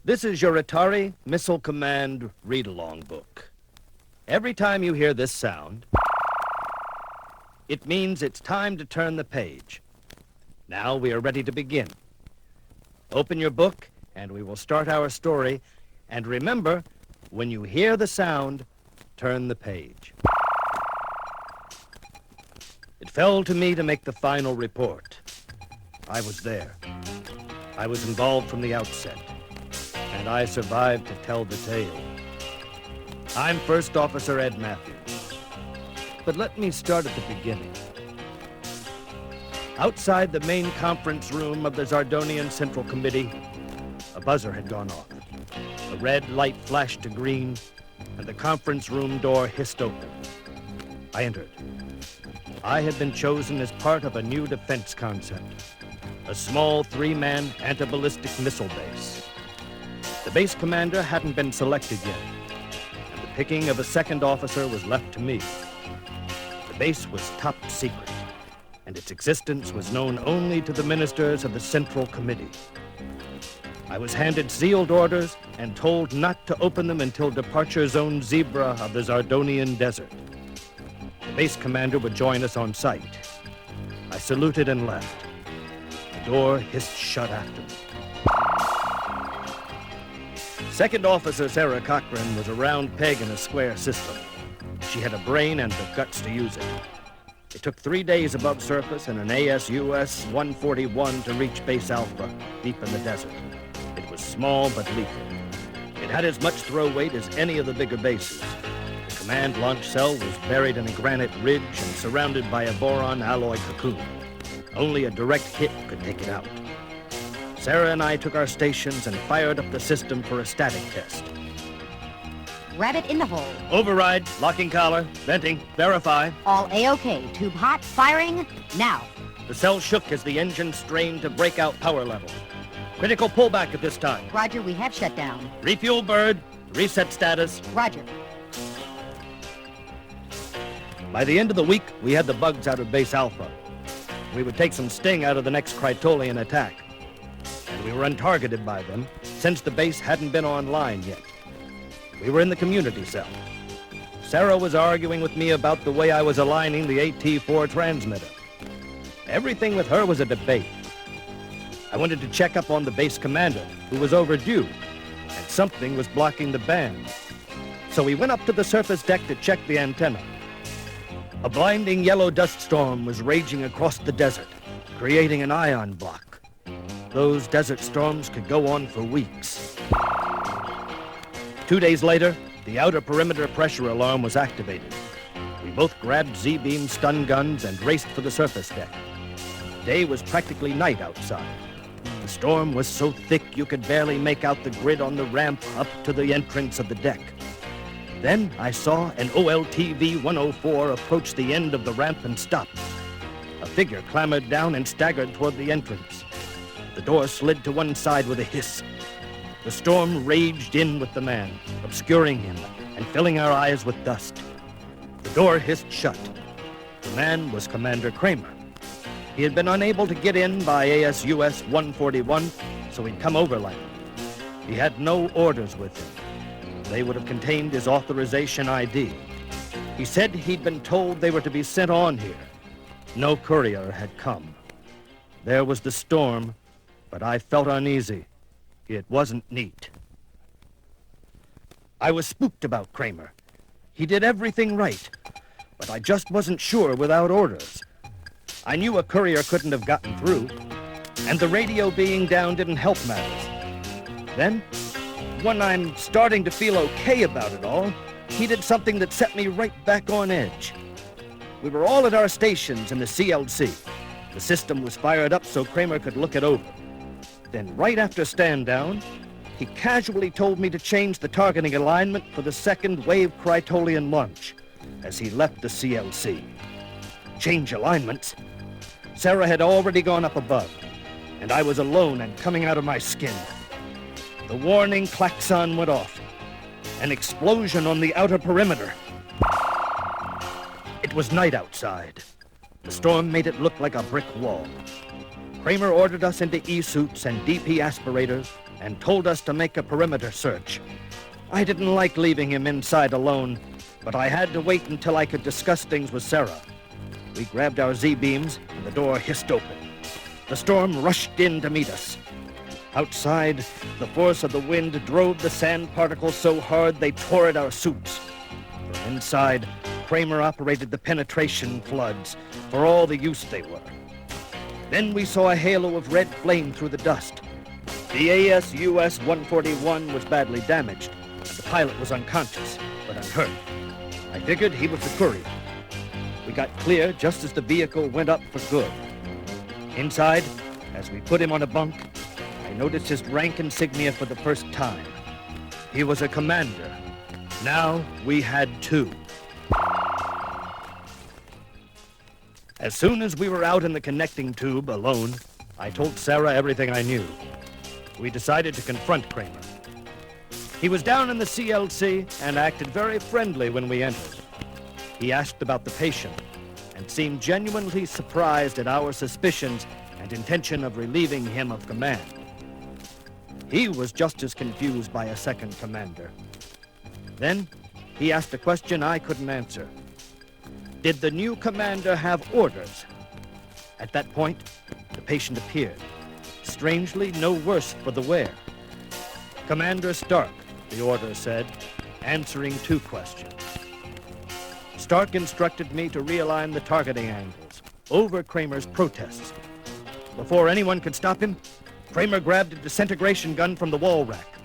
This is your Atari Missile Command read-along book. Every time you hear this sound, it means it's time to turn the page. Now we are ready to begin. Open your book, and we will start our story. And remember, when you hear the sound, turn the page. It fell to me to make the final report. I was there. I was involved from the outset. And I survived to tell the tale. I'm First Officer Ed Matthews. But let me start at the beginning. Outside the main conference room of the Zardonian Central Committee, a buzzer had gone off. A red light flashed to green, and the conference room door hissed open. I entered. I had been chosen as part of a new defense concept, a small three-man anti-ballistic missile base. The base commander hadn't been selected yet, and the picking of a second officer was left to me. The base was top secret, and its existence was known only to the ministers of the Central Committee. I was handed sealed orders and told not to open them until departure zone Zebra of the Zardonian Desert. The base commander would join us on site. I saluted and left. The door hissed shut after me. Second Officer Sarah Cochran was a round peg in a square system. She had a brain and the guts to use it. It took 3 days above surface and an ASUS 141 to reach Base Alpha, deep in the desert. It was small but lethal. It had as much throw weight as any of the bigger bases. The command launch cell was buried in a granite ridge and surrounded by a boron alloy cocoon. Only a direct hit could take it out. Sarah and I took our stations and fired up the system for a static test. Rabbit in the hole. Override, locking collar, venting, verify. All A-OK. Tube hot, firing, now. The cell shook as the engine strained to break out power level. Critical pullback at this time. Roger, we have shut down. Refuel bird, reset status. Roger. By the end of the week, we had the bugs out of Base Alpha. We would take some sting out of the next Krytolian attack. And we were untargeted by them, since the base hadn't been online yet. We were in the community cell. Sarah was arguing with me about the way I was aligning the AT-4 transmitter. Everything with her was a debate. I wanted to check up on the base commander, who was overdue, and something was blocking the band. So we went up to the surface deck to check the antenna. A blinding yellow dust storm was raging across the desert, creating an ion block. Those desert storms could go on for weeks. 2 days later, the outer perimeter pressure alarm was activated. We both grabbed Z-beam stun guns and raced for the surface deck. Day was practically night outside. The storm was so thick you could barely make out the grid on the ramp up to the entrance of the deck. Then I saw an OLTV-104 approach the end of the ramp and stop. A figure clambered down and staggered toward the entrance. The door slid to one side with a hiss. The storm raged in with the man, obscuring him and filling our eyes with dust. The door hissed shut. The man was Commander Kramer. He had been unable to get in by ASUS 141, so he'd come overland. He had no orders with him. They would have contained his authorization ID. He said he'd been told they were to be sent on here. No courier had come. There was the storm, but I felt uneasy. It wasn't neat. I was spooked about Kramer. He did everything right, but I just wasn't sure without orders. I knew a courier couldn't have gotten through, and the radio being down didn't help matters. Then, when I'm starting to feel okay about it all, he did something that set me right back on edge. We were all at our stations in the CLC. The system was fired up so Kramer could look it over. Then, right after stand down, he casually told me to change the targeting alignment for the second wave Krytolian launch as he left the CLC. Change alignments? Sarah had already gone up above, and I was alone and coming out of my skin. The warning klaxon went off. An explosion on the outer perimeter. It was night outside. The storm made it look like a brick wall. Kramer ordered us into E-suits and DP aspirators, and told us to make a perimeter search. I didn't like leaving him inside alone, but I had to wait until I could discuss things with Sarah. We grabbed our Z-beams, and the door hissed open. The storm rushed in to meet us. Outside, the force of the wind drove the sand particles so hard they tore at our suits. From inside, Kramer operated the penetration floods for all the use they were. Then we saw a halo of red flame through the dust. The ASUS 141 was badly damaged, and the pilot was unconscious, but unhurt. I figured he was the courier. We got clear just as the vehicle went up for good. Inside, as we put him on a bunk, I noticed his rank insignia for the first time. He was a commander. Now we had two. As soon as we were out in the connecting tube alone, I told Sarah everything I knew. We decided to confront Kramer. He was down in the CLC and acted very friendly when we entered. He asked about the patient and seemed genuinely surprised at our suspicions and intention of relieving him of command. He was just as confused by a second commander. Then he asked a question I couldn't answer. Did the new commander have orders? At that point, the patient appeared. Strangely, no worse for the wear. Commander Stark, the order said, answering two questions. Stark instructed me to realign the targeting angles over Kramer's protests. Before anyone could stop him, Kramer grabbed a disintegration gun from the wall rack.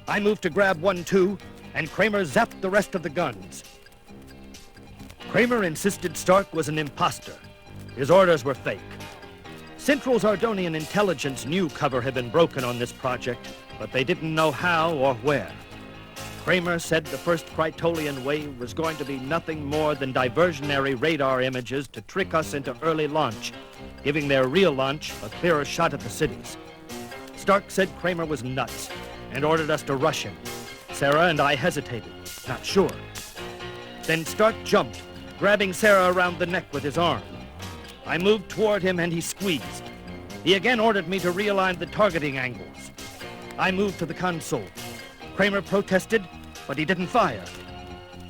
I moved to grab one too, and Kramer zapped the rest of the guns. Kramer insisted Stark was an imposter. His orders were fake. Central Zardonian intelligence knew cover had been broken on this project, but they didn't know how or where. Kramer said the first Krytolian wave was going to be nothing more than diversionary radar images to trick us into early launch, giving their real launch a clearer shot at the cities. Stark said Kramer was nuts and ordered us to rush him. Sarah and I hesitated, not sure. Then Stark jumped, grabbing Sarah around the neck with his arm. I moved toward him and he squeezed. He again ordered me to realign the targeting angles. I moved to the console. Kramer protested, but he didn't fire.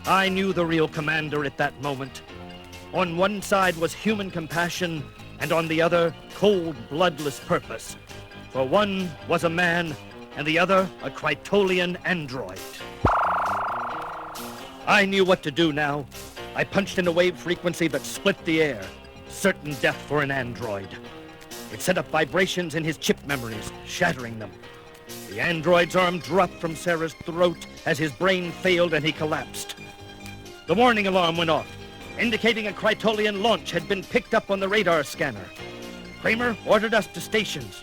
I knew the real commander at that moment. On one side was human compassion, and on the other, cold, bloodless purpose. For one was a man, and the other a Krytolian android. I knew what to do now. I punched in a wave frequency that split the air. Certain death for an android. It set up vibrations in his chip memories, shattering them. The android's arm dropped from Sarah's throat as his brain failed and he collapsed. The warning alarm went off, indicating a Krytolian launch had been picked up on the radar scanner. Kramer ordered us to stations.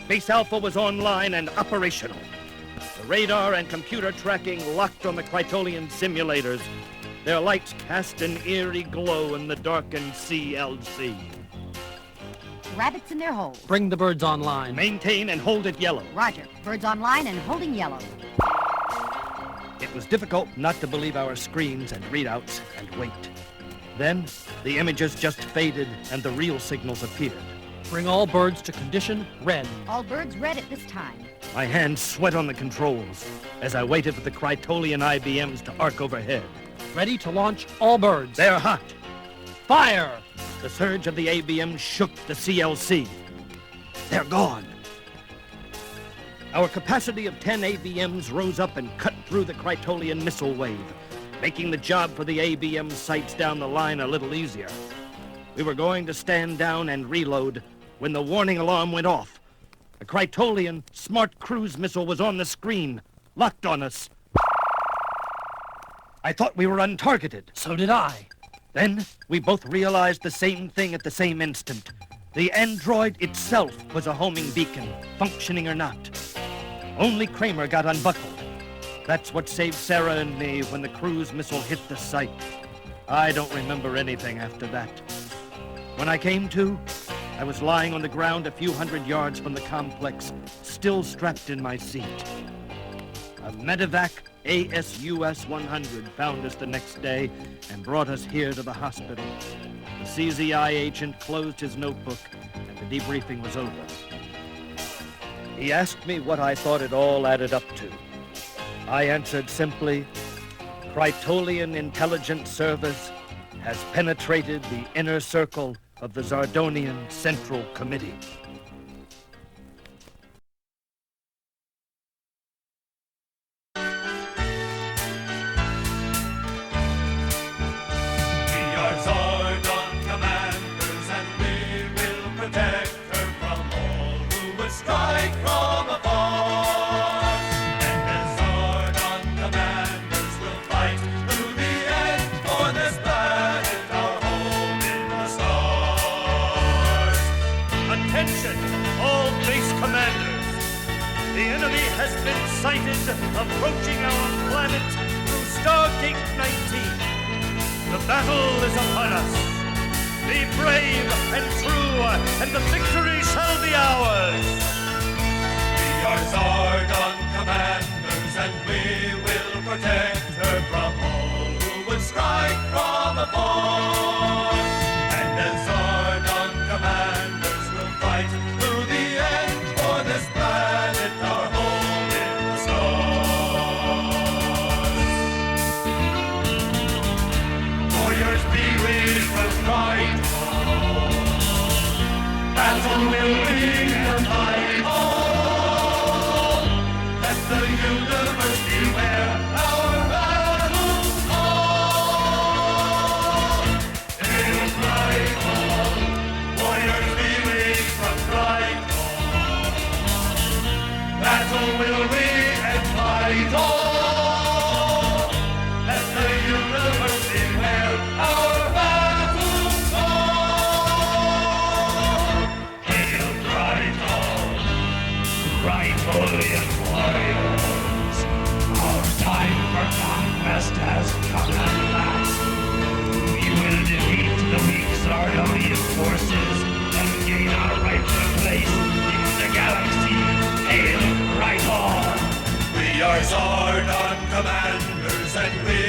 Base Alpha was online and operational. The radar and computer tracking locked on the Krytolian simulators. Their lights cast an eerie glow in the darkened CLC. Rabbits in their holes. Bring the birds online. Maintain and hold it yellow. Roger. Birds online and holding yellow. It was difficult not to believe our screens and readouts and wait. Then, the images just faded and the real signals appeared. Bring all birds to condition red. All birds red at this time. My hands sweat on the controls as I waited for the Krytolian IBMs to arc overhead. Ready to launch all birds. They're hot. Fire! The surge of the ABM shook the CLC. They're gone. Our capacity of 10 ABMs rose up and cut through the Krytolian missile wave, making the job for the ABM sites down the line a little easier. We were going to stand down and reload when the warning alarm went off. A Krytolian smart cruise missile was on the screen, locked on us. I thought we were untargeted. So did I. Then we both realized the same thing at the same instant. The android itself was a homing beacon, functioning or not. Only Kramer got unbuckled. That's what saved Sarah and me when the cruise missile hit the site. I don't remember anything after that. When I came to, I was lying on the ground a few hundred yards from the complex, still strapped in my seat. A medevac ASUS 100 found us the next day and brought us here to the hospital. The CZI agent closed his notebook and the debriefing was over. He asked me what I thought it all added up to. I answered simply, Praetolian Intelligence Service has penetrated the inner circle of the Zardonian Central Committee. Attention, all base commanders. The enemy has been sighted approaching our planet through Stargate 19. The battle is upon us. Be brave and true, and the victory shall be ours. We are Zardon commanders, and we will protect her from all who would strike from afar. And as Zardon commanders, we'll fight through the end for this planet, our home in the stars. Warriors, be with the fight. Battle will be and fight on. Let the universe beware our battle's on. Hail fight on. Warriors, be weak from fight on. Battle will be and fight on. Let the universe beware our battle's on. Hail Triton, Praetolian warriors. Our time for conquest has come at last. We will defeat the weak Zardonian forces and gain our rightful place in the galaxy. Hail Triton! We are Zardon commanders, and we